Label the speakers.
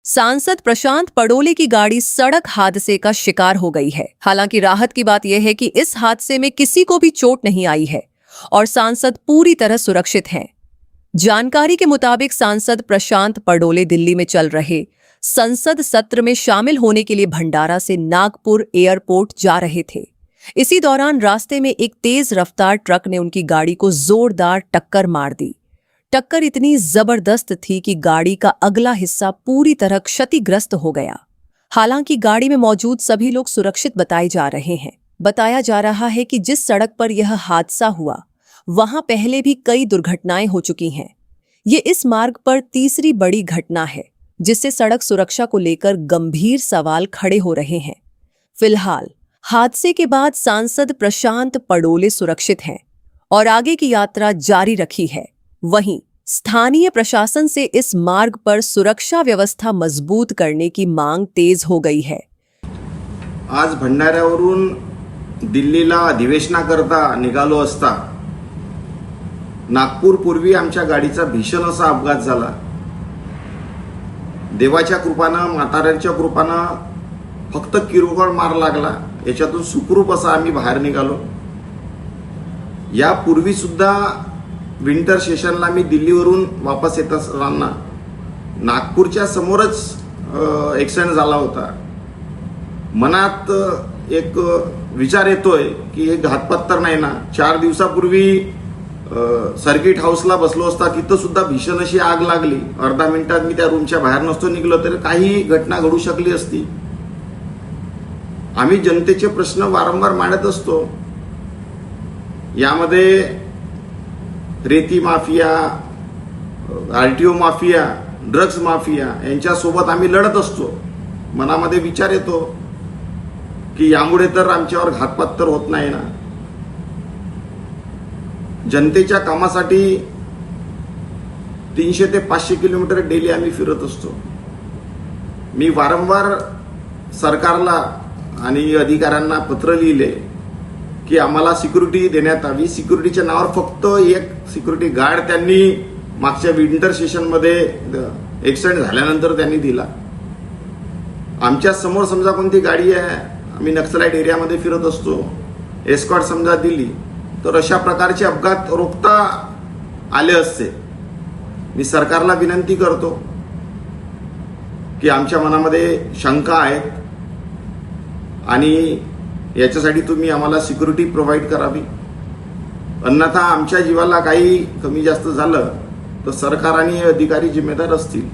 Speaker 1: सांसद प्रशांत पडोले की गाड़ी सड़क हादसे का शिकार हो गई है। हालांकि राहत की बात यह है कि इस हादसे में किसी को भी चोट नहीं आई है और सांसद पूरी तरह सुरक्षित हैं। जानकारी के मुताबिक सांसद प्रशांत पडोले दिल्ली में चल रहे संसद सत्र में शामिल होने के लिए भंडारा से नागपुर एयरपोर्ट जा रहे थे। इसी दौरान रास्ते में एक तेज रफ्तार ट्रक ने उनकी गाड़ी को जोरदार टक्कर मार दी। टक्कर इतनी जबरदस्त थी कि गाड़ी का अगला हिस्सा पूरी तरह क्षतिग्रस्त हो गया। हालांकि गाड़ी में मौजूद सभी लोग सुरक्षित बताए जा रहे हैं। बताया जा रहा है कि जिस सड़क पर यह हादसा हुआ वहां पहले भी कई दुर्घटनाएं हो चुकी हैं। ये इस मार्ग पर तीसरी बड़ी घटना है, जिससे सड़क सुरक्षा को लेकर गंभीर सवाल खड़े हो रहे हैं। फिलहाल हादसे के बाद सांसद प्रशांत पडोले सुरक्षित हैं और आगे की यात्रा जारी रखी है। वहीं स्थानीय प्रशासन से इस मार्ग पर सुरक्षा व्यवस्था मजबूत करने की मांग तेज हो गई है।
Speaker 2: आज भंडाऱ्यावरून दिल्लीला अधिवेशनाकरता निघालो असता नागपूर पूर्वी आमच्या गाडीचा भीषण असा अपघात झाला। देवाच्या कृपानं, म्हाताऱ्यांच्या कृपानं फक्त किरकोळ मार लागला। याच्यातून सुखरूप असा आम्ही बाहेर निघालो। यापूर्वी सुद्धा विंटर सेशनला मी दिल्लीवरून वापस येत असताना नागपूरच्या समोरच ॲक्सिडेंट झाला होता। मनात एक विचार येतोय की हे घातपात तर नाही ना। 4 दिवसापूर्वी सर्किट हाऊसला बसलो असता, तिथं सुद्धा भीषण अशी आग लागली। अर्धा मिनिटात मी त्या रूमच्या बाहेर नसतो निघलो तर काही घटना घडू शकली असती। आम्ही जनतेचे प्रश्न वारंवार मांडत असतो। यामध्ये रेती mafia, RTO mafia, drugs mafia यांच्यासोबत आम्ही लढत असतो। मनामध्ये विचार येतो की यामुळे तर आमच्यावर घातपात तर होत नाही ना। जनतेच्या कामासाठी 300 ते 500 किलोमीटर डेली आम्ही फिरत असतो। मी वारंवार सरकारला आणि अधिकाऱ्यांना पत्र लिहिले की आम्हाला सिक्युरिटी देण्यात यावी। सिक्युरिटीच्या नावावर फक्त एक सिक्युरिटी गार्ड त्यांनी मागच्या विंटर सेशनमध्ये ॲक्सिडेंट झाल्यानंतर त्यांनी दिला। आमच्या समोर समजा कोणती गाडी आहे, आम्ही नक्सलाइट एरियामध्ये फिरत असतो, एस्कॉर्ट समजा दिली तर अशा प्रकारचे अपघात रोखता आले असते। मी सरकारला विनंती करतो की आमच्या मनामध्ये शंका आहेत आणि याच्यासाठी तुम्ही आम्हाला सिक्युरिटी प्रोव्हाइड करावी। अन्यथा आमच्या जीवाला काही कमी जास्त झालं तर सरकार आणि अधिकारी जिम्मेदार असतील।